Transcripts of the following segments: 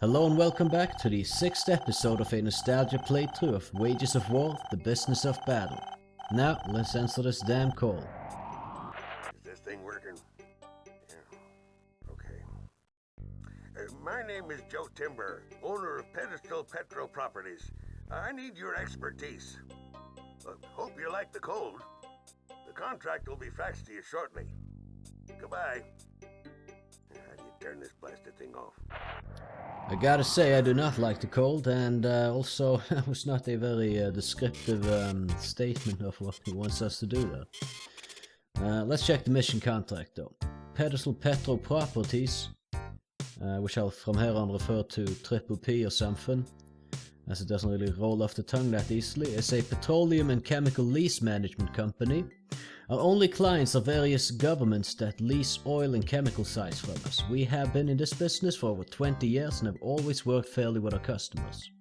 Hello and welcome back to the 6th episode of a nostalgia playthrough of Wages of War, The Business of Battle. Now, let's answer this damn call. Is this thing working? Yeah. Okay. My name is Joe Timber, owner of Pedestal Petro Properties. I need your expertise. Hope you like the cold. The contract will be faxed to you shortly. Goodbye. How do you turn this blasted thing off? I gotta say, I do not like the cold, and also that was not a very descriptive statement of what he wants us to do there. Let's check the mission contract though. Pedestal Petro Properties, which I'll from here on refer to Triple P or something, as it doesn't really roll off the tongue that easily, is a petroleum and chemical lease management company. Our only clients are various governments that lease oil and chemical sites from us. We have been in this business for over 20 years and have always worked fairly with our customers.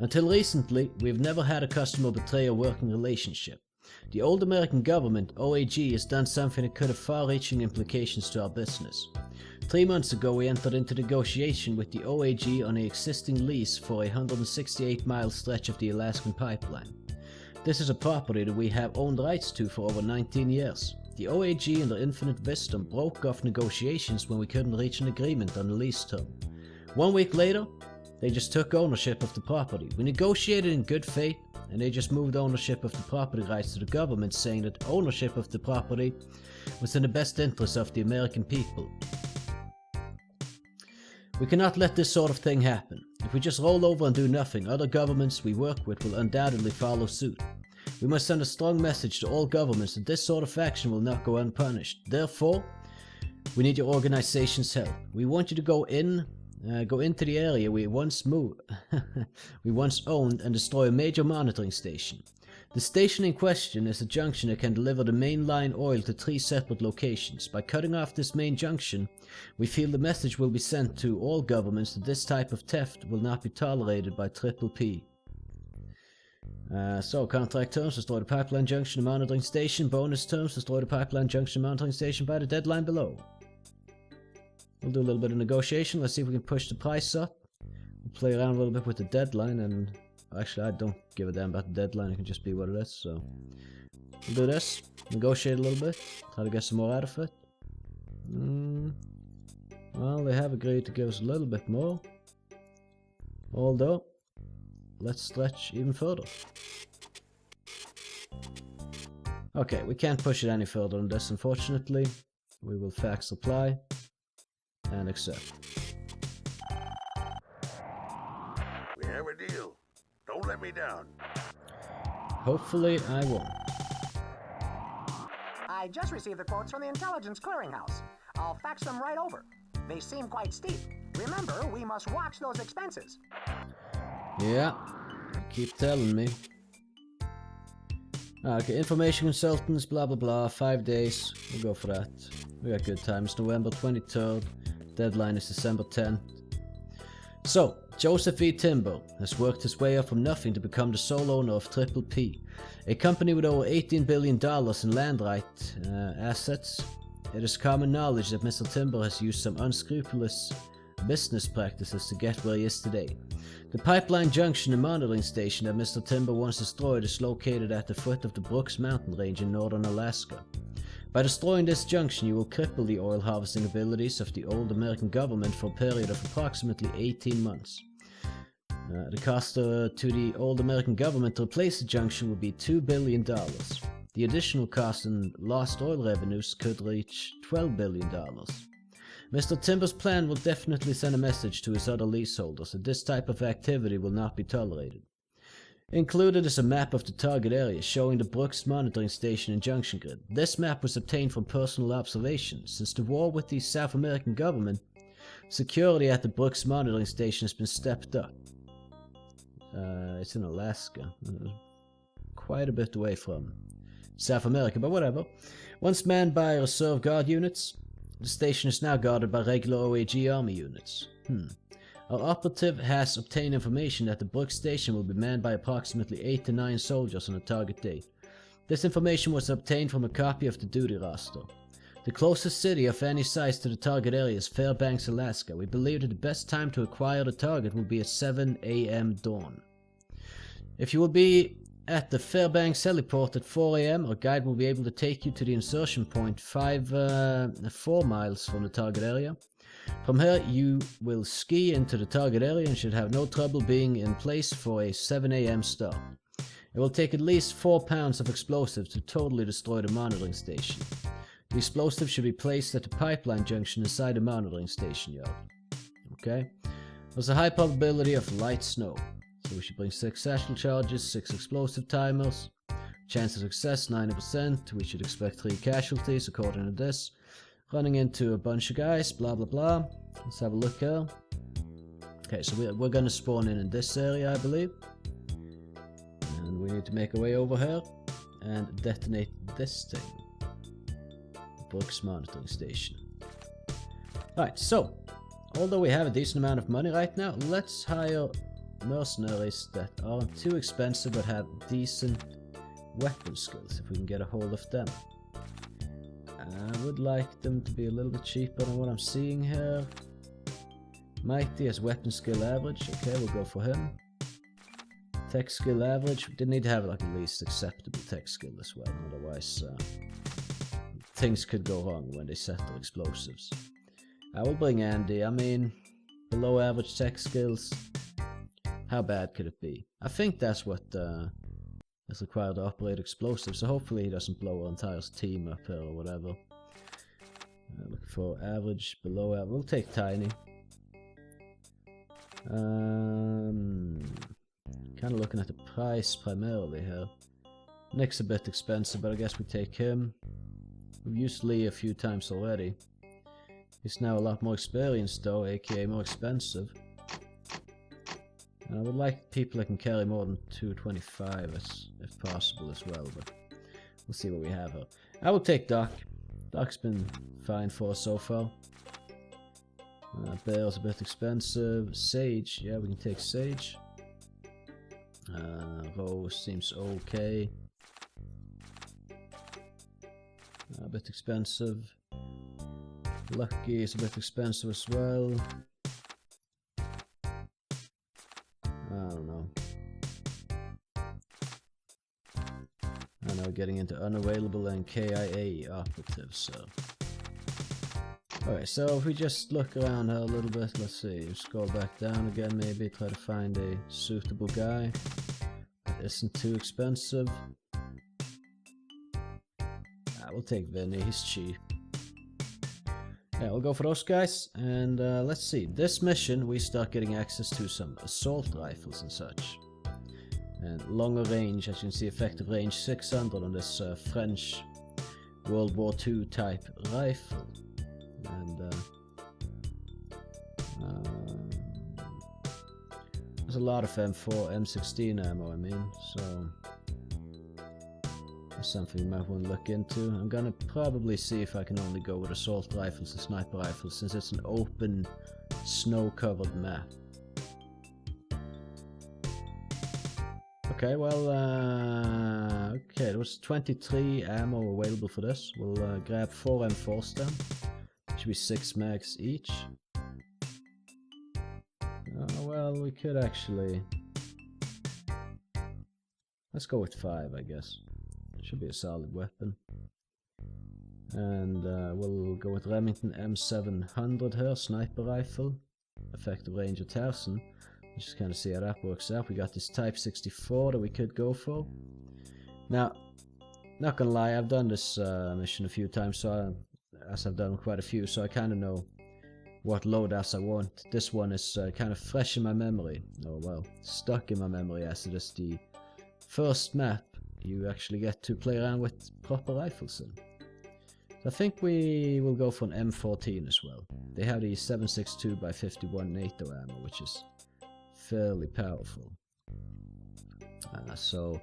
Until recently, we've never had a customer betray a working relationship. The old American government, OAG, has done something that could have far-reaching implications to our business. 3 months ago, we entered into negotiation with the OAG on an existing lease for a 168-mile stretch of the Alaskan pipeline. This is a property that we have owned rights to for over 19 years. The OAG in their infinite wisdom broke off negotiations when we couldn't reach an agreement on the lease term. 1 week later, they just took ownership of the property. We negotiated in good faith, and they just moved ownership of the property rights to the government, saying that ownership of the property was in the best interest of the American people. We cannot let this sort of thing happen. If we just roll over and do nothing, other governments we work with will undoubtedly follow suit. We must send a strong message to all governments that this sort of action will not go unpunished. Therefore, we need your organization's help. We want you to go into the area we once owned and destroy a major monitoring station. The station in question is a junction that can deliver the mainline oil to 3 separate locations. By cutting off this main junction, we feel the message will be sent to all governments that this type of theft will not be tolerated by Triple P. So, contract terms, destroy the pipeline junction and monitoring station. Bonus terms, destroy the pipeline junction and monitoring station by the deadline below. We'll do a little bit of negotiation. Let's see if we can push the price up. We'll play around a little bit with the deadline, and actually I don't give a damn about the deadline. It can just be what it is, so we'll do this. Negotiate a little bit. Try to get some more out of it. Well, they have agreed to give us a little bit more. Although, let's stretch even further. Okay, we can't push it any further than this, unfortunately. We will fax reply and accept. We have a deal. Don't let me down. Hopefully I won't. I just received the quotes from the Intelligence Clearinghouse. I'll fax them right over. They seem quite steep. Remember, we must watch those expenses. Yeah, keep telling me. Okay, information consultants, blah blah blah, 5 days. We'll go for that. We got good times. November 23rd. Deadline is December 10th. So, Joseph E. Timber has worked his way up from nothing to become the sole owner of Triple P, a company with over $18 billion in land right assets. It is common knowledge that Mr. Timber has used some unscrupulous business practices to get where he is today. The pipeline junction and monitoring station that Mr. Timber once destroyed is located at the foot of the Brooks Mountain Range in northern Alaska. By destroying this junction, you will cripple the oil harvesting abilities of the old American government for a period of approximately 18 months. The cost to the old American government to replace the junction will be $2 billion. The additional cost in lost oil revenues could reach $12 billion. Mr. Timber's plan will definitely send a message to his other leaseholders that this type of activity will not be tolerated. Included is a map of the target area showing the Brooks monitoring station and junction grid. This map was obtained from personal observation. Since the war with the South American government, security at the Brooks monitoring station has been stepped up. It's in Alaska. Quite a bit away from South America, but whatever. Once manned by reserve guard units, the station is now guarded by regular OAG army units. Our operative has obtained information that the Brooks station will be manned by approximately 8 to 9 soldiers on a target date. This information was obtained from a copy of the duty roster. The closest city of any size to the target area is Fairbanks, Alaska. We believe that the best time to acquire the target will be at 7 a.m. dawn. If you will be at the Fairbanks heliport at 4 a.m, our guide will be able to take you to the insertion point 4 miles from the target area. From here, you will ski into the target area and should have no trouble being in place for a 7 a.m. start. It will take at least 4 pounds of explosives to totally destroy the monitoring station. The explosive should be placed at the pipeline junction inside the monitoring station yard. Okay? There's a high probability of light snow, so we should bring 6 satchel charges, 6 explosive timers. Chance of success 90%. We should expect 3 casualties according to this. Running into a bunch of guys, blah blah blah. Let's have a look here. Okay, so we're gonna spawn in this area, I believe. And we need to make our way over here and detonate this thing. Brooks monitoring station. Right, so although we have a decent amount of money right now, let's hire mercenaries that aren't too expensive but have decent weapon skills if we can get a hold of them. I would like them to be a little bit cheaper than what I'm seeing here. Mighty has weapon skill average. Okay, we'll go for him. Tech skill average. We did need to have like at least acceptable tech skill as well, otherwise things could go wrong when they set their explosives. I will bring Andy. I mean, below average tech skills. How bad could it be? I think that's what is required to operate explosives, so hopefully he doesn't blow our entire team up here or whatever. Looking for average, below average. We'll take Tiny. Kind of looking at the price primarily here. Nick's a bit expensive, but I guess we take him. We've used Lee a few times already. He's now a lot more experienced though, aka more expensive. And I would like people that can carry more than 225 if possible as well, but we'll see what we have here. I will take Doc. Doc's been fine for us so far. Bale's a bit expensive. Sage, yeah, we can take Sage. Rose seems okay. A bit expensive. Lucky is a bit expensive as well. I don't know. I know, getting into unavailable and KIA operatives, so. Alright, so if we just look around here a little bit, let's see, scroll back down again maybe, try to find a suitable guy that isn't too expensive. We'll take Vinny, he's cheap. Yeah, we'll go for those guys, and let's see. This mission, we start getting access to some assault rifles and such. And longer range, as you can see, effective range 600 on this French World War II type rifle. And there's a lot of M4, M16 ammo, I mean, so that's something you might want to look into. I'm gonna probably see if I can only go with assault rifles and sniper rifles, since it's an open, snow-covered map. Okay, well, okay, there was 23 ammo available for this. We'll grab 4 M4s then. Should be 6 mags each. Well, we could actually... Let's go with 5, I guess. Should be a solid weapon. And we'll go with Remington M700 here, sniper rifle. Effective range of 1000. Let's just kind of see how that works out. We got this Type 64 that we could go for. Now, not gonna lie, I've done this mission a few times, so as I've done quite a few, so I kind of know what loadouts I want. This one is kind of fresh in my memory. Oh well, stuck in my memory as it is the first map you actually get to play around with proper rifles in. So I think we will go for an M14 as well. They have the 7.62x51 NATO ammo, which is fairly powerful. So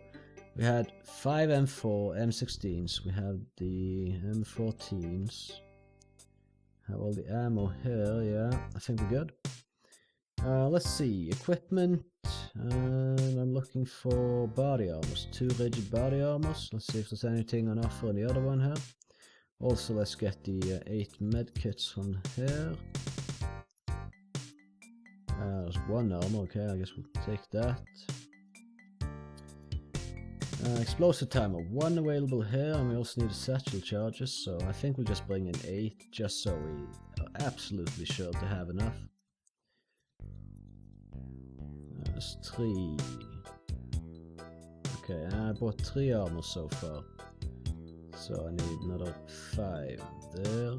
we had 5 M4, M16s, we have the M14s. Have all the ammo here, yeah, I think we're good. Let's see, equipment, and I'm looking for body armors, 2 rigid body armors. Let's see if there's anything on offer on the other one here. Also, let's get the 8 medkits from here. There's 1 armor, okay, I guess we'll take that. Explosive timer, 1 available here, and we also need satchel charges, so I think we'll just bring in 8, just so we are absolutely sure to have enough. There's 3. Okay, I bought 3 armor so far, so I need another 5 there.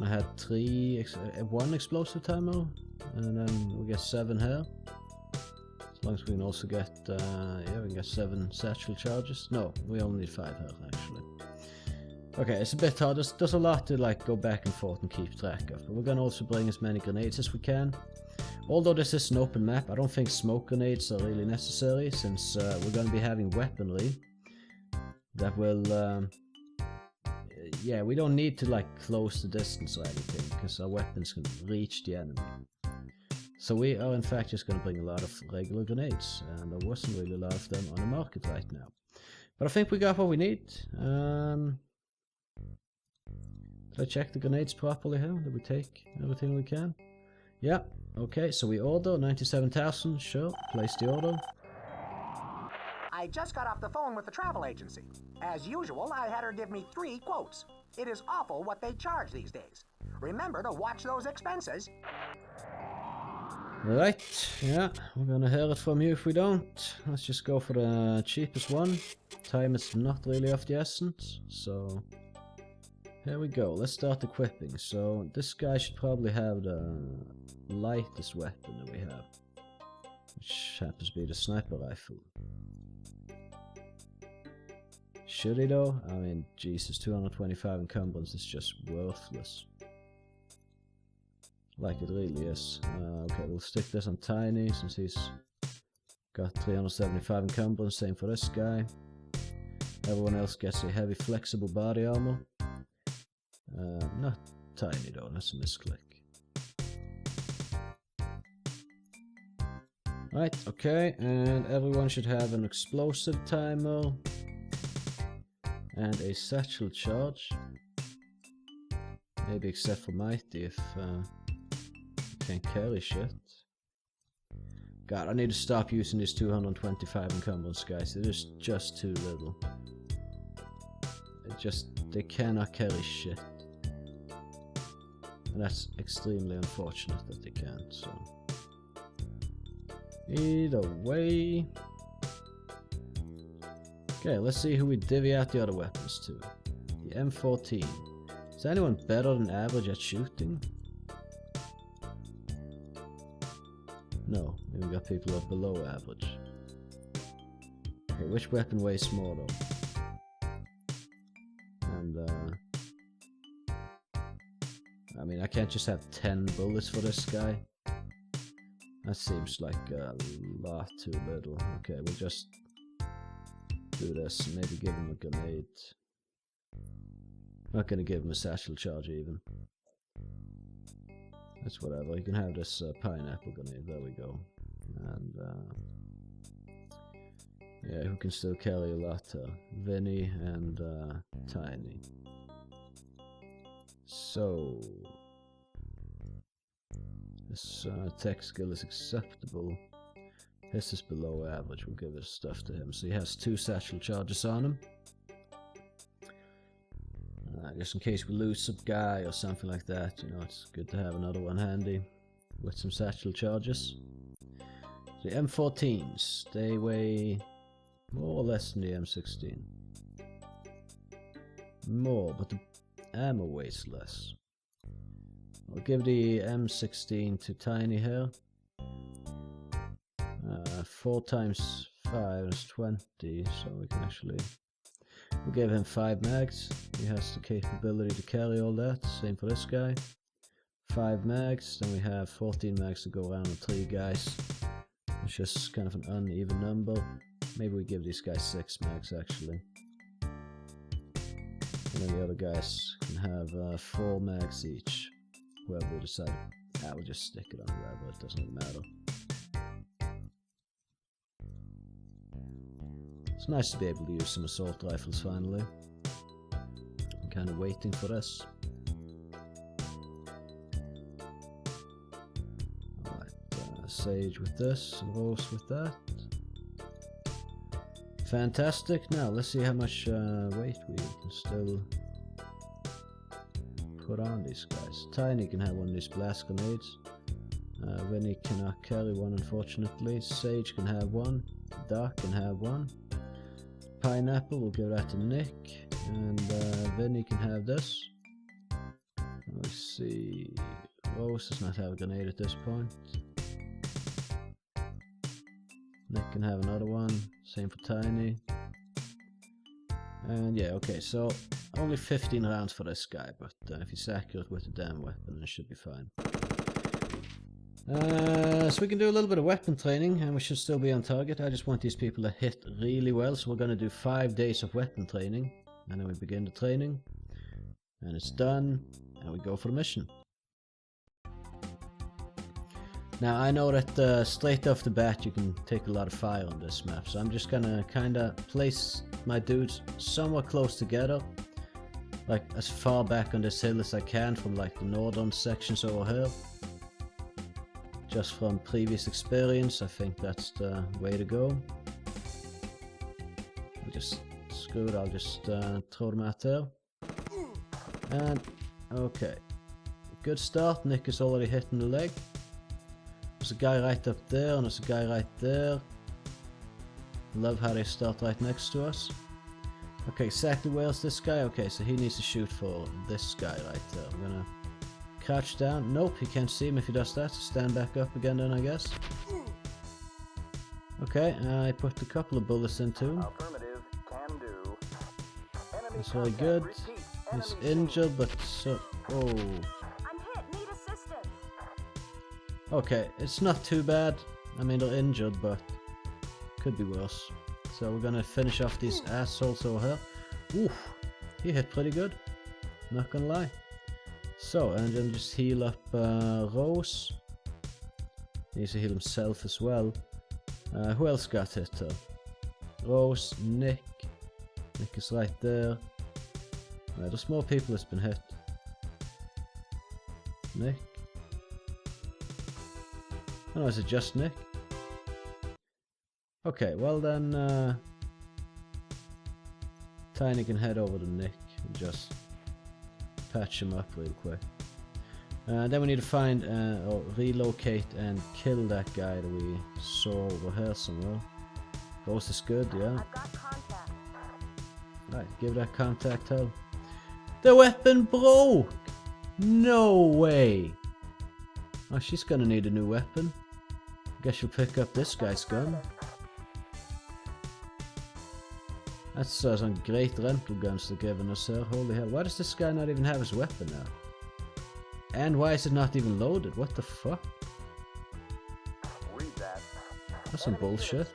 I had 1 explosive timer, and then we get 7 here. As long as we can also get, yeah, we can get 7 satchel charges. No, we only need 5 here, actually. Okay, it's a bit hard. There's a lot to like go back and forth and keep track of. But we're gonna also bring as many grenades as we can. Although this is an open map, I don't think smoke grenades are really necessary, since we're gonna be having weaponry that will, yeah, we don't need to like close the distance or anything, because our weapons can reach the enemy. So we are in fact just going to bring a lot of regular grenades, and there wasn't really a lot of them on the market right now. But I think we got what we need. Did I check the grenades properly here? Did we take everything we can? Yeah, okay, so we order 97,000, sure, place the order. I just got off the phone with the travel agency. As usual, I had her give me 3 quotes. It is awful what they charge these days. Remember to watch those expenses. Right, yeah, we're gonna hear it from you if we don't. Let's just go for the cheapest one. Time is not really of the essence, so here we go. Let's start equipping. So this guy should probably have the lightest weapon that we have, which happens to be the sniper rifle. Should he though? I mean, Jesus, 225 encumbrance is just worthless. Like it really is. Okay, we'll stick this on Tiny since he's got 375 encumbrance. Same for this guy. Everyone else gets a heavy flexible body armor. Not Tiny though, that's a misclick. Right, okay, and everyone should have an explosive timer and a satchel charge. Maybe except for Mighty if can't carry shit. God, I need to stop using these 225 encumbrance guys. It is just too little. They cannot carry shit. And that's extremely unfortunate that they can't, so. Either way. Okay, let's see who we divvy out the other weapons to. The M14. Is anyone better than average at shooting? No, we've got people who are below average. Okay, which weapon weighs more though? And I mean, I can't just have 10 bullets for this guy. That seems like a lot too little. Okay, we'll just do this. Maybe give him a grenade. Not gonna give him a satchel charge even. That's whatever. You can have this pineapple grenade. There we go. And yeah, who can still carry a lot? Vinny and Tiny. So this tech skill is acceptable. This is below average. We'll give his stuff to him. So he has 2 satchel charges on him. Just in case we lose some guy or something like that, you know, it's good to have another one handy with some satchel charges. The M14s, they weigh more or less than the M16. More, but the ammo weighs less. I'll give the M16 to Tiny here. 4 times 5 is 20, so we can actually... We'll give him 5 mags. He has the capability to carry all that. Same for this guy. 5 mags. Then we have 14 mags to go around with 3 guys. It's just kind of an uneven number. Maybe we give these guys 6 mags actually. And then the other guys can have 4 mags each. Whoever we decide. We'll just stick it on whoever. It doesn't matter. It's nice to be able to use some assault rifles finally. kind of waiting for this. Alright, Sage with this, and Rose with that. Fantastic. Now let's see how much weight we can still put on these guys. Tiny can have one of these blast grenades. Vinny cannot carry one, unfortunately. Sage can have one. Doc can have one. Pineapple, we'll give that to Nick. And Vinny can have this. Let's see. Rose does not have a grenade at this point. Nick can have another one. Same for Tiny. And yeah, okay, so only 15 rounds for this guy, but if he's accurate with the damn weapon, it should be fine. So we can do a little bit of weapon training, and we should still be on target. I just want these people to hit really well, so we're going to do 5 days of weapon training, and then we begin the training, and it's done, and we go for the mission. Now I know that straight off the bat you can take a lot of fire on this map, so I'm just gonna kinda place my dudes somewhat close together, like as far back on this hill as I can from like the northern sections over here. Just from previous experience, I think that's the way to go. I'll just screw it, I'll just throw them out there. And okay, good start. Nick is already hitting the leg. There's a guy right up there, and there's a guy right there. Love how they start right next to us. Okay, exactly where's this guy? Okay, so he needs to shoot for this guy right there. I'm gonna crouch down. Nope, he can't see him if he does that. Stand back up again then, I guess. Okay, I put a couple of bullets into him. That's very good. He's injured, but so... Oh. Okay, it's not too bad. I mean, they're injured, but could be worse. So we're gonna finish off these assholes over here. Oof, he hit pretty good. Not gonna lie. So, and then just heal up Rose. He needs to heal himself as well. Who else got hit though? Rose, Nick. Nick is right there. There's more people that's been hit. Nick. Oh, is it just Nick? Okay, well then Tiny can head over to Nick and just patch him up real quick. Then we need to find or relocate and kill that guy that we saw over here somewhere. Ghost is good, yeah. I've got contact. Right, give that contact hell. The weapon broke! No way! Oh, she's gonna need a new weapon. Guess she'll pick up this guy's gun. That's some great rental guns they're giving us here. Holy hell, why does this guy not even have his weapon now? And why is it not even loaded? What the fuck? Read that. That's some bullshit.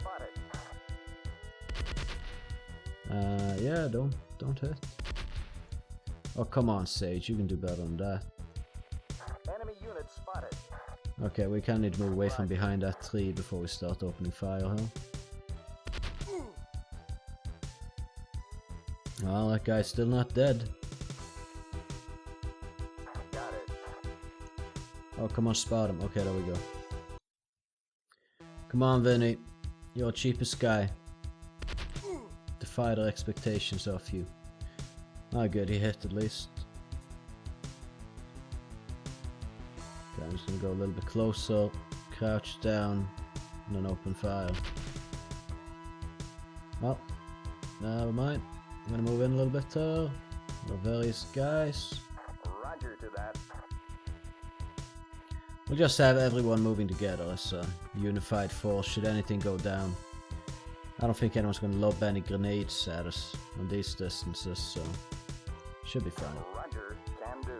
Yeah, don't hit. Oh, come on, Sage, you can do better than that. Enemy unit spotted. Okay, we kind of need to move away from behind that tree before we start opening fire, huh? Well, that guy's still not dead. Got it. Oh, come on, spot him. Okay, there we go. Come on, Vinny. You're cheapest guy. Defy their expectations of you. Ah, good, he hit at least. Okay, I'm just gonna go a little bit closer, crouch down, and then open fire. Well, never mind. I'm gonna move in a little bit there. There are various guys. Roger to that. We'll just have everyone moving together as a unified force should anything go down. I don't think anyone's gonna lob any grenades at us on these distances, so should be fine. Roger, can do.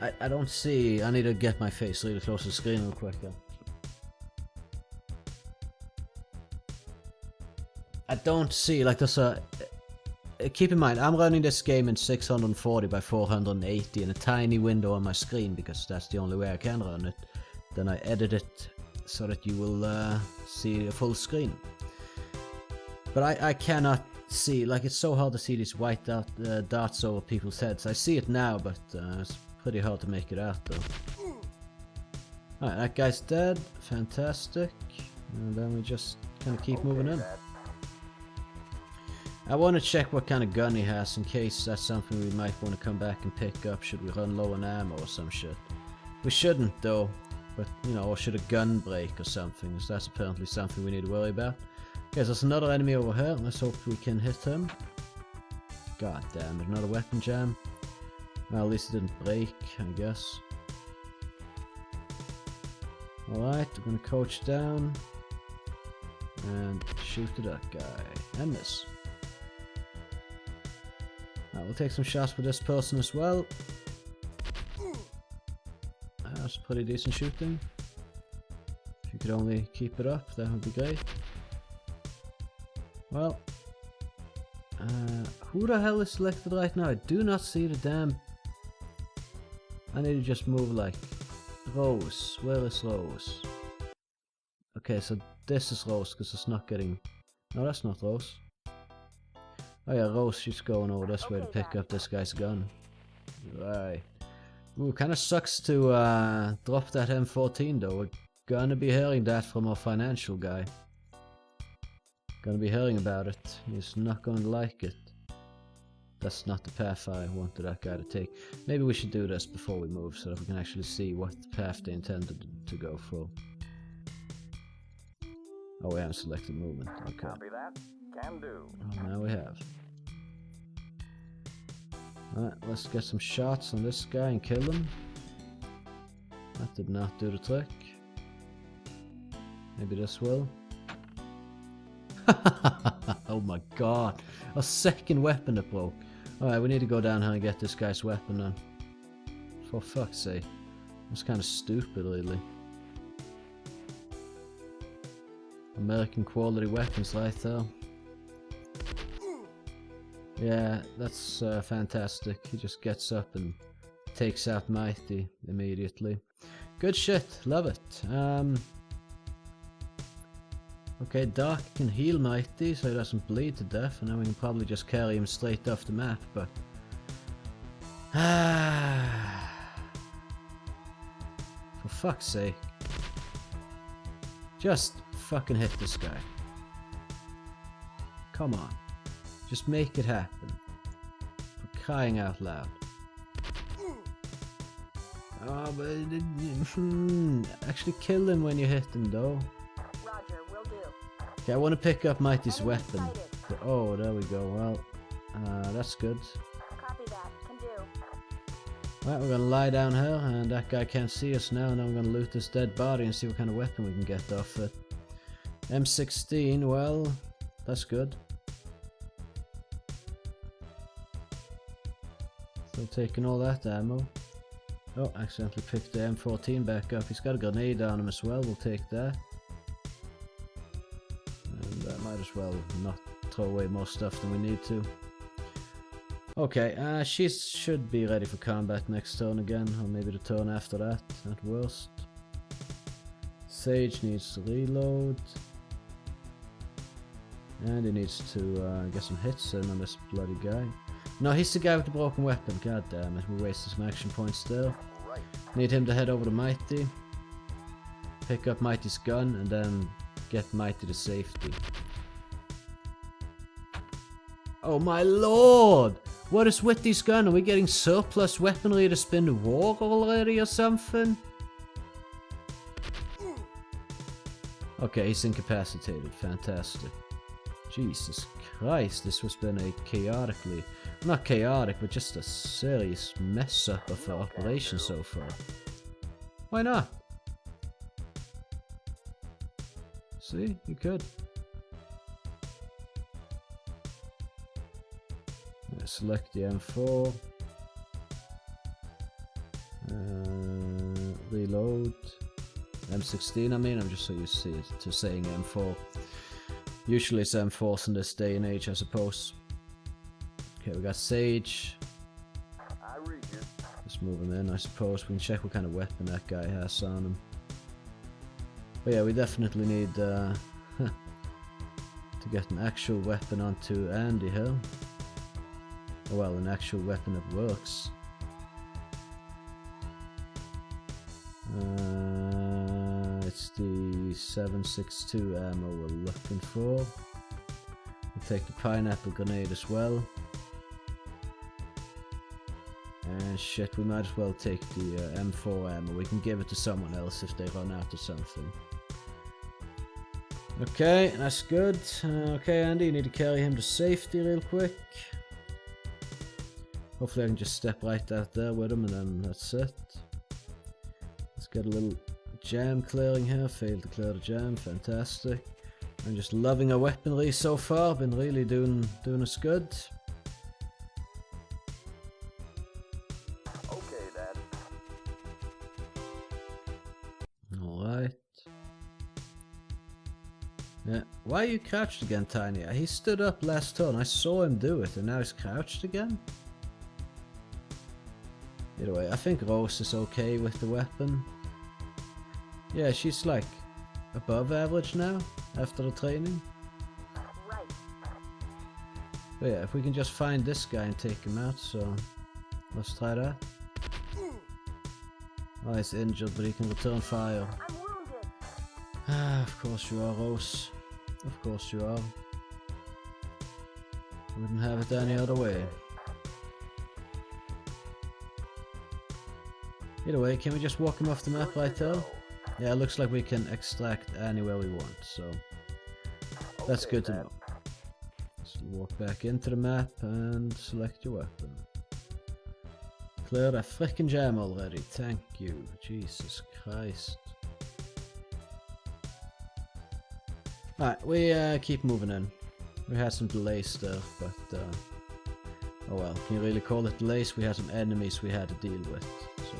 Alright. I don't see... I need to get my face really close to the screen real quick here. I don't see, like there's a... Keep in mind, I'm running this game in 640 by 480 in a tiny window on my screen because that's the only way I can run it. Then I edit it so that you will see a full screen. But I cannot see, like it's so hard to see these white darts over people's heads. I see it now, but it's pretty hard to make it out though. Alright, that guy's dead. Fantastic. And then we just kind of keep moving in. That. I want to check what kind of gun he has in case that's something we might want to come back and pick up should we run low on ammo or some shit. We shouldn't though, but you know, or should a gun break or something, because that's apparently something we need to worry about. Okay, there's another enemy over here. Let's hope we can hit him. God damn it, another weapon jam. Well, at least it didn't break, I guess. Alright, we're gonna coach down and shoot at that guy and miss. Alright, we'll take some shots with this person as well. That's pretty decent shooting. If you could only keep it up, that would be great. Well, who the hell is selected right now? I do not see the damn... I need to just move like... Rose, where is Rose? Okay, so this is Rose because it's not getting... No, that's not Rose. Oh yeah, Rose, she's going over this way to pick up this guy's gun. Right. Ooh, kinda sucks to drop that M14 though. We're gonna be hearing that from our financial guy. Gonna be hearing about it. He's not gonna like it. That's not the path I wanted that guy to take. Maybe we should do this before we move so that we can actually see what path they intended to go for. Oh, we haven't selected movement. Okay. Copy that. Can do. Oh, now we have. Alright, let's get some shots on this guy and kill him. That did not do the trick. Maybe this will. Oh my god. A second weapon that broke. Alright, we need to go down here and get this guy's weapon then. For fuck's sake. That's kind of stupid, really. American quality weapons right there. Yeah, that's fantastic. He just gets up and takes out Mighty immediately. Good shit, love it. Okay, Dark can heal Mighty so he doesn't bleed to death, and then we can probably just carry him straight off the map, but... For fuck's sake. Just fucking hit this guy. Come on. Just make it happen. For crying out loud. Oh, but... Actually kill him when you hit him though. Roger, will do. Okay, I want to pick up Mighty's weapon. Oh, there we go. Well, that's good. Copy that. Can do. Right, we're gonna lie down here, and that guy can't see us now, and then we're gonna loot this dead body and see what kind of weapon we can get off it. M16, well, that's good. Still taking all that ammo. Oh, accidentally picked the M14 back up. He's got a grenade on him as well, we'll take that. And I might as well not throw away more stuff than we need to. Okay, she should be ready for combat next turn again, or maybe the turn after that, at worst. Sage needs to reload. And he needs to get some hits in on this bloody guy. No, he's the guy with the broken weapon, god damn it, we wasted some action points there. Right. Need him to head over to Mighty. Pick up Mighty's gun, and then get Mighty to safety. Oh my lord! What is with these guns? Are we getting surplus weaponry to spin the war already or something? Okay, he's incapacitated. Fantastic. Jesus Christ, this has been a chaotically... Not chaotic, but just a serious mess up of our operation so far. Why not? See? You could. Select the M4. Reload. M16 I mean, I'm just so used to saying M4. Usually it's M4s in this day and age, I suppose. Okay, we got Sage. I read you. Let's move him in, I suppose. We can check what kind of weapon that guy has on him. But yeah, we definitely need to to get an actual weapon onto Andy here. Oh, well, an actual weapon that works. It's the 7.62 ammo we're looking for. We'll take the pineapple grenade as well. And shit, we might as well take the M4 ammo. We can give it to someone else if they run out of something. Okay, that's good. Okay, Andy, you need to carry him to safety real quick. Hopefully I can just step right out there with him and then that's it. Let's get a little jam clearing here. Failed to clear the jam, fantastic. I'm just loving our weaponry so far, been really doing us good. Okay, Dad. Alright. Yeah, why are you crouched again, Tiny? He stood up last turn, I saw him do it and now he's crouched again? Either way, I think Rose is okay with the weapon. Yeah, she's like above average now after the training. Right. But yeah, if we can just find this guy and take him out, so let's try that. Oh, he's injured, but he can return fire. I'm wounded. Ah, of course you are, Rose. Of course you are. Wouldn't have it any other way. Either way, can we just walk him off the map right there? Yeah, it looks like we can extract anywhere we want, so that's good to know. Let's walk back into the map and select your weapon. Clear that frickin' jam already, thank you. Jesus Christ. Alright, we keep moving in. We had some delays there, but oh well, can you really call it delays? We had some enemies we had to deal with, so.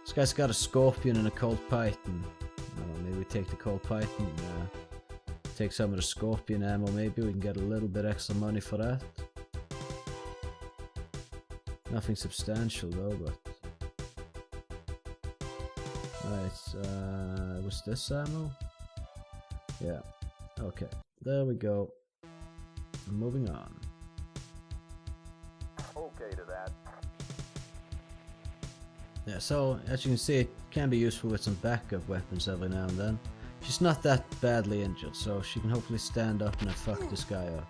This guy's got a scorpion and a cold python. Maybe we take the cold python, take some of the scorpion ammo, maybe we can get a little bit extra money for that. Nothing substantial though, but... Right, was this ammo? Yeah, okay, there we go. Moving on. Okay to that. Yeah, so as you can see, it can be useful with some backup weapons every now and then. She's not that badly injured, so she can hopefully stand up and fuck this guy up.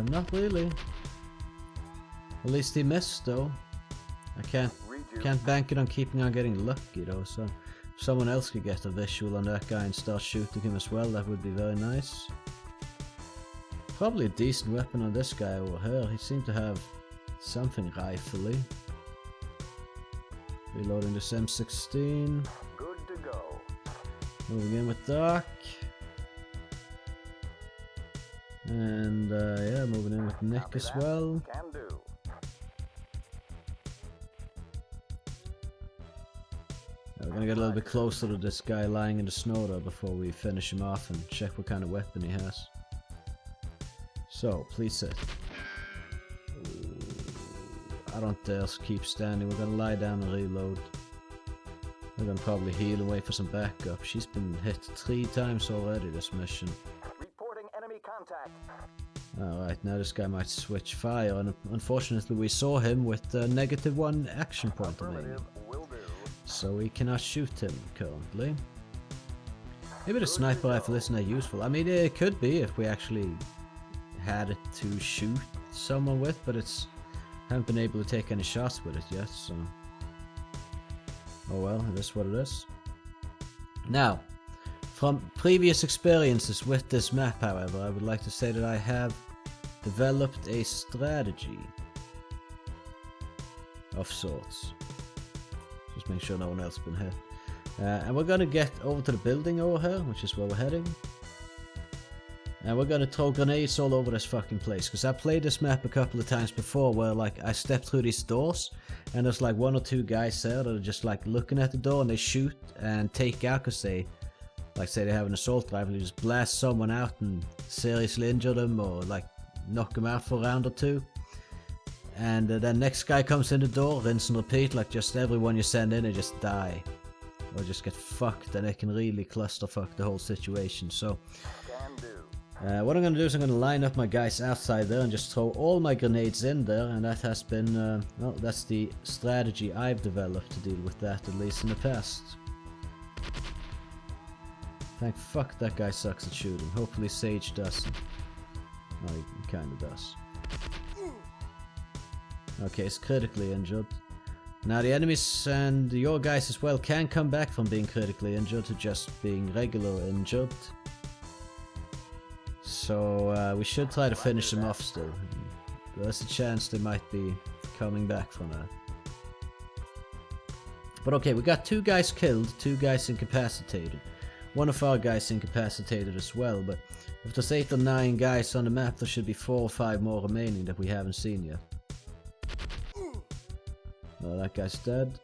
Not really. At least he missed though. I can't bank it on keeping on getting lucky though, so if someone else could get a visual on that guy and start shooting him as well, that would be very nice. Probably a decent weapon on this guy over here. He seemed to have something rifle-y. Reloading this M16. Good to go. Moving in with Doc. And yeah, moving in with Nick as well. Can do. We're gonna get a little bit closer to this guy lying in the snow though before we finish him off and check what kind of weapon he has. So, please sit. I don't dare keep standing, we're gonna lie down and reload. We're gonna probably heal and wait for some backup. She's been hit 3 times already this mission. Reporting enemy contact. Alright, now this guy might switch fire, and unfortunately we saw him with -1 action point remaining. Will do. So we cannot shoot him currently. Maybe the sniper rifle isn't that useful. I mean, it could be if we actually had it to shoot someone with, but haven't been able to take any shots with it yet, so... Oh well, it is what it is. Now, from previous experiences with this map, however, I would like to say that I have developed a strategy of sorts. Just make sure no one else has been hit. And we're gonna get over to the building over here, which is where we're heading. And we're gonna throw grenades all over this fucking place, because I played this map a couple of times before where like I stepped through these doors and there's like 1 or 2 guys there that are just like looking at the door and they shoot and take out because they, like say they have an assault rifle, you just blast someone out and seriously injure them or like knock them out for a round or 2. And then next guy comes in the door, rinse and repeat, like just everyone you send in they just die. or just get fucked, then it can really clusterfuck the whole situation. So Can do. what I'm gonna do is I'm gonna line up my guys outside there and just throw all my grenades in there, and that has been, well, that's the strategy I've developed to deal with that, at least in the past. Thank fuck that guy sucks at shooting. Hopefully Sage doesn't. Oh, he kinda does. Okay, he's critically injured. Now the enemies and your guys as well can come back from being critically injured to just being regular injured. So we should try to finish them off still. There's a chance they might be coming back from that. But okay, we got 2 guys killed, 2 guys incapacitated. One of our guys incapacitated as well, but if there's 8 or 9 guys on the map, there should be 4 or 5 more remaining that we haven't seen yet. Well, that guy's dead.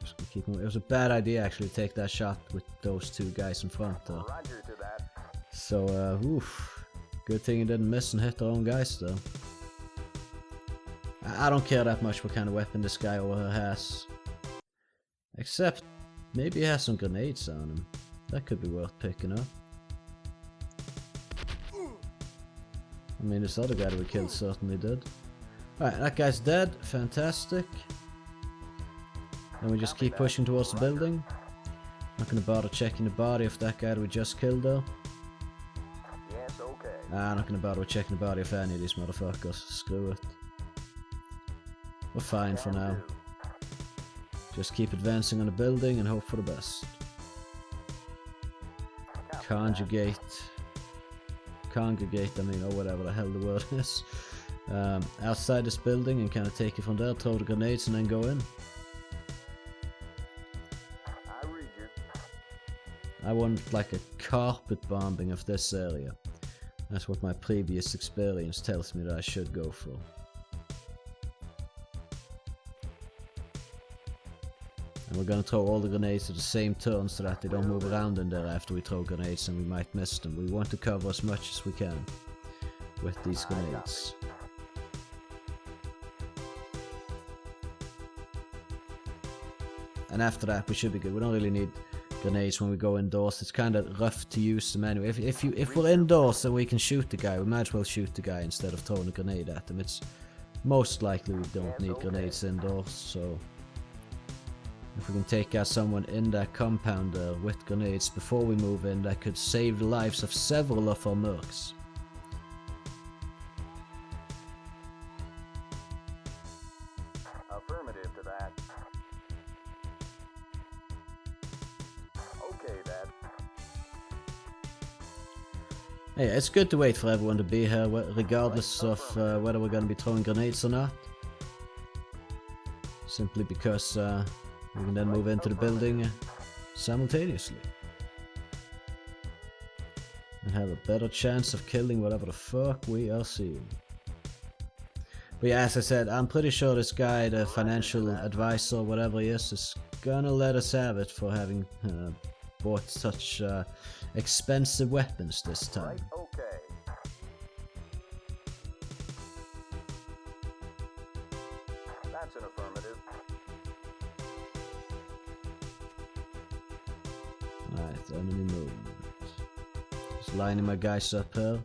Just gonna keep him. It was a bad idea actually to take that shot with those 2 guys in front though. Roger to that. So, oof. Good thing he didn't miss and hit their own guys though. I don't care that much what kind of weapon this guy over here has. Except, maybe he has some grenades on him. That could be worth picking up. I mean, this other guy that we killed certainly did. Alright, that guy's dead. Fantastic. Then we just keep pushing towards the building. Not gonna bother checking the body of that guy that we just killed though. Yes, okay. Nah, not gonna bother checking the body of any of these motherfuckers. Screw it. We're fine for now. Just keep advancing on the building and hope for the best. Congregate, I mean, or whatever the hell the word is. Outside this building and kind of take it from there, throw the grenades and then go in. I read you. I want like a carpet bombing of this area. That's what my previous experience tells me that I should go for. And we're gonna throw all the grenades at the same turn so that they don't move around in there after we throw grenades and we might miss them. We want to cover as much as we can with these grenades. And after that we should be good. We don't really need grenades when we go indoors. It's kind of rough to use them anyway. If we're indoors and we can shoot the guy, we might as well shoot the guy instead of throwing a grenade at him. It's most likely we don't need grenades indoors, so if we can take out someone in that compound with grenades before we move in, that could save the lives of several of our mercs. Affirmative to that. Okay, Dad. Hey, it's good to wait for everyone to be here, regardless of whether we're going to be throwing grenades or not. Simply because we can then move into the building simultaneously. And have a better chance of killing whatever the fuck we are seeing. But yeah, as I said, I'm pretty sure this guy, the financial advisor, whatever he is gonna let us have it for having bought such expensive weapons this time. Right, okay. That's an affirmative. Alright, enemy movement. Just lining my guys up here.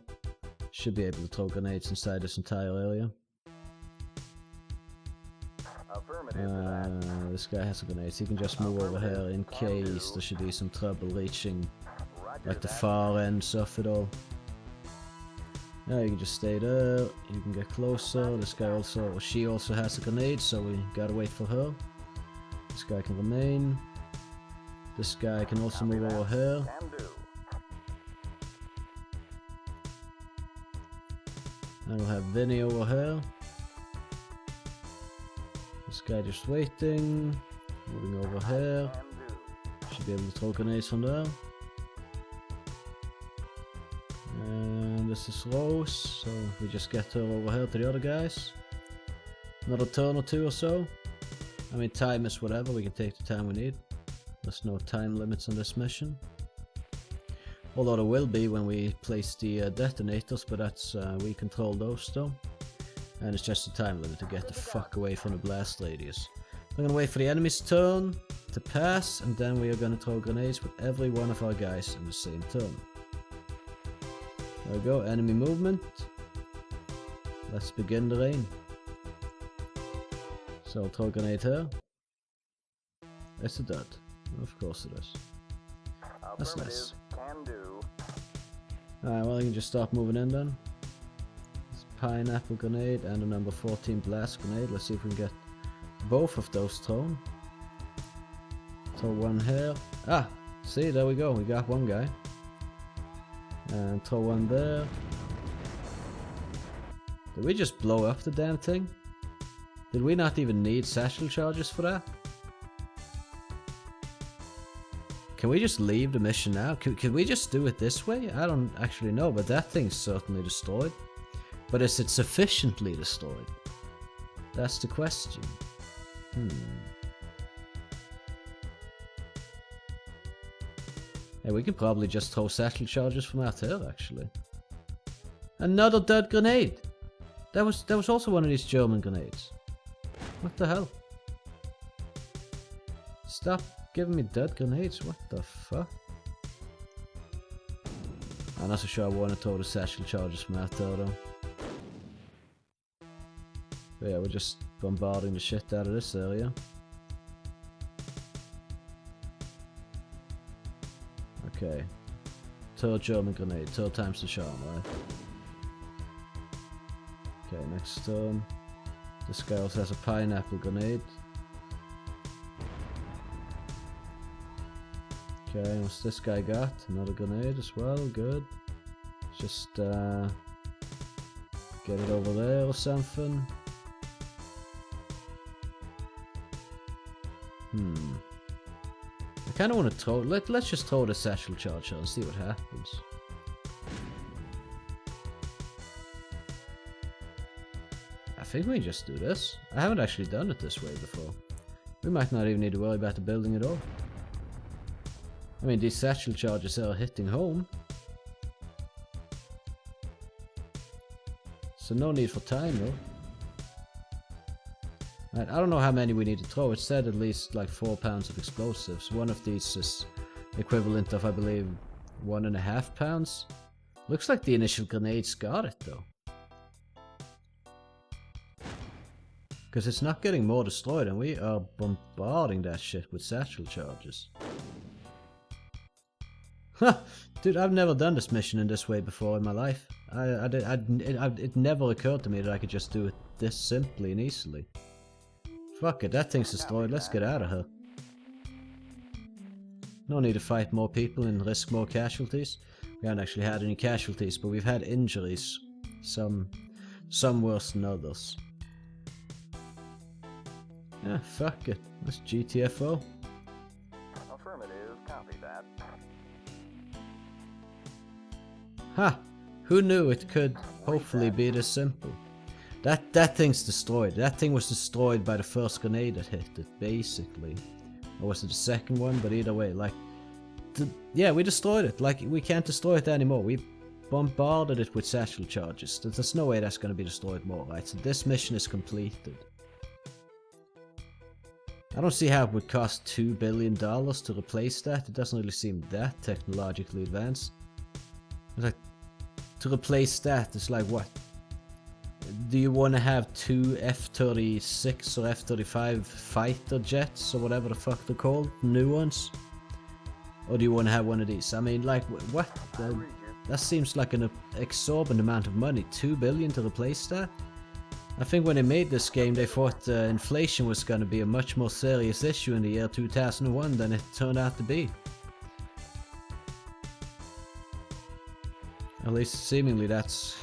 Should be able to throw grenades inside this entire area. Affirmative to that. This guy has a grenade. He can just move over here in case there should be some trouble reaching Roger like the that. far ends of it all. Yeah, you can just stay there. You can get closer. This guy also, or she also has a grenade, so we gotta wait for her. This guy can remain. This guy can also move over here. Can do. And we'll have Vinny over here. This guy just waiting. Moving over here. Can do. Should be able to throw grenades from there. And this is Rose, so we just get her over here to the other guys. Another turn or 2 or so. I mean, time is whatever, we can take the time we need. There's no time limits on this mission. Although there will be when we place the detonators, but that's we control those though. And it's just a time limit to get the fuck away from the blast radius. I'm gonna wait for the enemy's turn, to pass, and then we are going to throw grenades with every one of our guys in the same turn. There we go, enemy movement. Let's begin the rain. So I'll throw a grenade here. It's a dud. Of course it is. That's nice. Can do. Alright, well, you can just start moving in then. It's pineapple grenade and a number 14 blast grenade. Let's see if we can get both of those thrown. Throw one here. Ah! See, there we go. We got one guy. And throw one there. Did we just blow up the damn thing? Did we not even need satchel charges for that? Can we just leave the mission now? Can we just do it this way? I don't actually know, but that thing's certainly destroyed. But is it sufficiently destroyed? That's the question. Yeah, we could probably just throw satchel charges from out here, actually. Another dud grenade! That was also one of these German grenades. What the hell? Stop giving me dud grenades, what the fuck? I'm not so sure I want to throw the satchel charges from out there though. But yeah, we're just bombarding the shit out of this area. Okay. Third German grenade, third time's the charm, right? Okay, next turn. This guy also has a pineapple grenade. Okay, what's this guy got? Another grenade as well, good. Just get it over there or something. I kinda wanna throw let's just throw the satchel charge and see what happens. I think we just do this. I haven't actually done it this way before. We might not even need to worry about the building at all. I mean, these satchel charges are hitting home. So no need for time though. Right, I don't know how many we need to throw. It said at least like 4 pounds of explosives. One of these is equivalent of, I believe, 1.5 pounds. Looks like the initial grenades got it though. Because it's not getting more destroyed and we are bombarding that shit with satchel charges. Huh! Dude, I've never done this mission in this way before in my life. It never occurred to me that I could just do it this simply and easily. Fuck it, that thing's destroyed, let's get out of here. No need to fight more people and risk more casualties. We haven't actually had any casualties, but we've had injuries. Some worse than others. Yeah, fuck it. Let's GTFO. Affirmative, copy that. Ha! Who knew it could hopefully be this simple? That thing's destroyed. That thing was destroyed by the first grenade that hit it, basically. Or was it the second one? But either way, like... yeah, we destroyed it. Like, we can't destroy it anymore. We bombarded it with satchel charges. There's no way that's going to be destroyed more, right? So this mission is completed. I don't see how it would cost $2 billion to replace that. It doesn't really seem that technologically advanced. It's like, to replace that, it's like what? Do you want to have 2 F-36 or F-35 fighter jets or whatever the fuck they're called? New ones? Or do you want to have one of these? I mean, like, what? That seems like an exorbitant amount of money. $2 billion to replace that? I think when they made this game, they thought inflation was going to be a much more serious issue in the year 2001 than it turned out to be. At least, seemingly, that's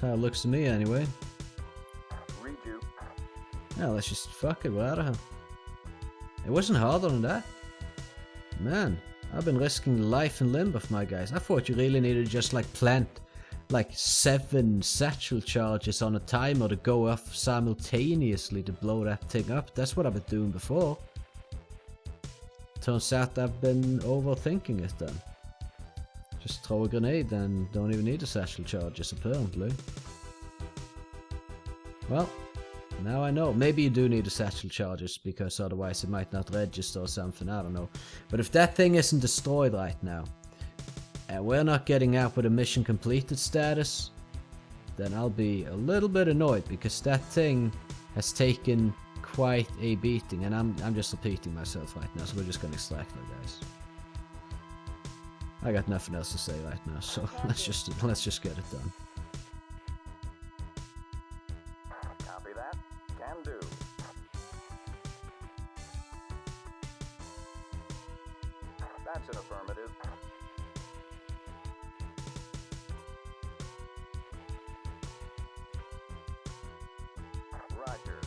how it looks to me, anyway. Read you. Yeah, let's just fuck it, we're out of here. It wasn't harder than that. Man, I've been risking life and limb of my guys. I thought you really needed to just, like, plant, like, 7 satchel charges on a timer to go off simultaneously to blow that thing up. That's what I've been doing before. Turns out I've been overthinking it then. Just throw a grenade and don't even need the satchel charges, apparently. Well, now I know. Maybe you do need the satchel charges, because otherwise it might not register or something, I don't know. But if that thing isn't destroyed right now, and we're not getting out with a mission completed status, then I'll be a little bit annoyed, because that thing has taken quite a beating, and I'm just repeating myself right now, so we're just gonna extract her, guys. I got nothing else to say right now, so let's just get it done. Copy that. Can do. That's an affirmative. Roger.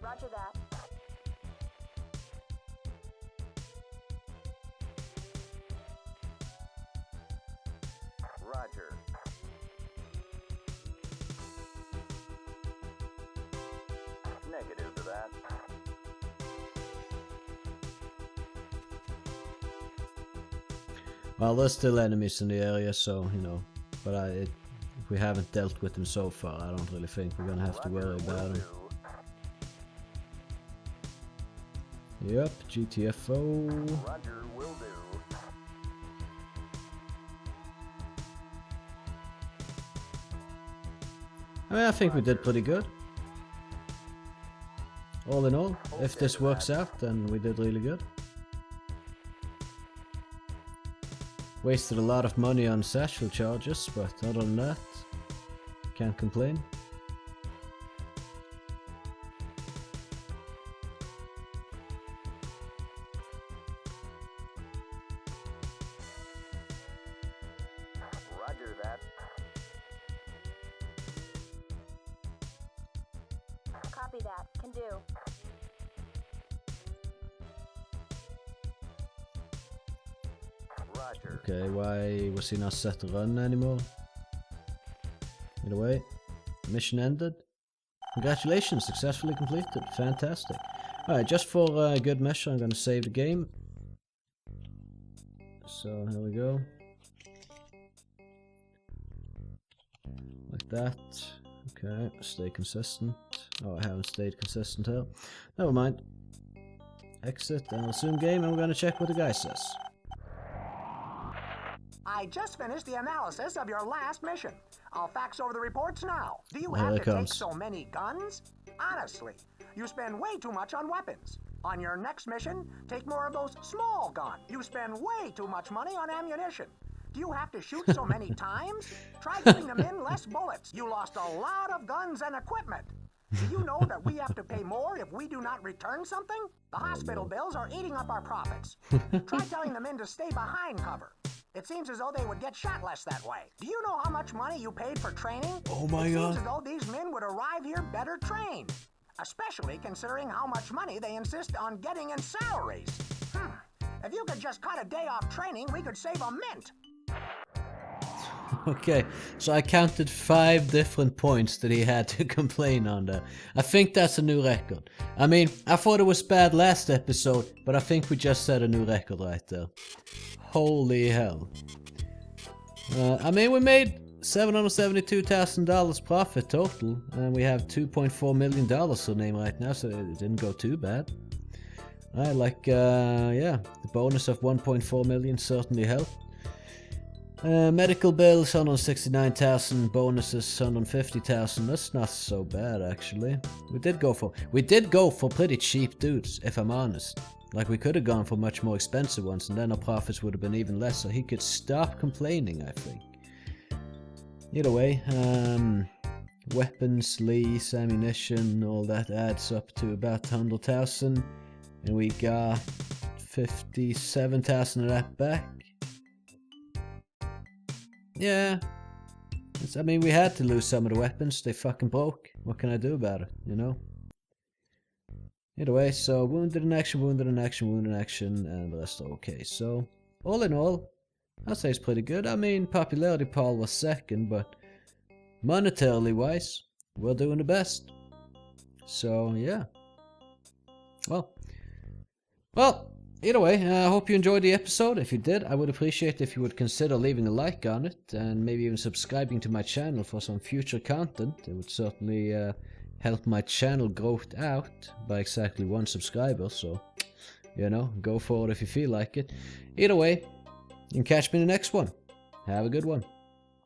Roger that. Roger. Negative to that. Well, there's still enemies in the area, so, you know, but we haven't dealt with them so far. I don't really think we're gonna have to worry about them. Yep, GTFO. Roger, will do. I mean, I think we did pretty good. All in all, if this works out, then we did really good. Wasted a lot of money on satchel charges, but other than that, can't complain. Roger that. Copy that. Can do. Roger. Okay, why was he not set to run anymore? Either way, mission ended. Congratulations, successfully completed. Fantastic. Alright, just for a good measure, I'm gonna save the game. So, here we go. Like that. Okay, stay consistent. Oh, I haven't stayed consistent here. Never mind. Exit and resume game, and we're gonna check what the guy says. I just finished the analysis of your last mission. I'll fax over the reports now. Do you Here have it to take comes. so many guns? Honestly, you spend way too much on weapons. On your next mission, take more of those small guns. You spend way too much money on ammunition. Do you have to shoot so many times? Try giving them in less bullets. You lost a lot of guns and equipment. Do you know that we have to pay more if we do not return something? The hospital bills are eating up our profits. Try telling the men to stay behind cover. It seems as though they would get shot less that way. Do you know how much money you paid for training? Oh my It God. seems as though these men would arrive here better trained. Especially considering how much money they insist on getting in salaries. If you could just cut a day off training, we could save a mint. Okay, so I counted 5 different points that he had to complain on there. I think that's a new record. I mean, I thought it was bad last episode, but I think we just set a new record right there. Holy hell. I mean, we made $772,000 profit total, and we have $2.4 million to name right now, so it didn't go too bad. I like, yeah, the bonus of 1.4 million certainly helped. Medical bills 169,000, bonuses 150,000. That's not so bad actually. We did go for pretty cheap dudes, if I'm honest. Like, we could have gone for much more expensive ones, and then our profits would have been even less, so he could stop complaining, I think. Either way, weapons, lease, ammunition, all that adds up to about 100,000, and we got 57,000 of that back. Yeah. I mean, we had to lose some of the weapons. They fucking broke. What can I do about it, you know? Either way, so wounded in action, wounded in action, wounded in action, and the rest are okay. So, all in all, I'd say it's pretty good. I mean, popularity poll was second, but monetarily wise, we're doing the best. So, yeah. Well, either way, I hope you enjoyed the episode. If you did, I would appreciate if you would consider leaving a like on it and maybe even subscribing to my channel for some future content. It would certainly help my channel grow out by exactly 1 subscriber, so, you know, go for it if you feel like it. Either way, you can catch me in the next one. Have a good one.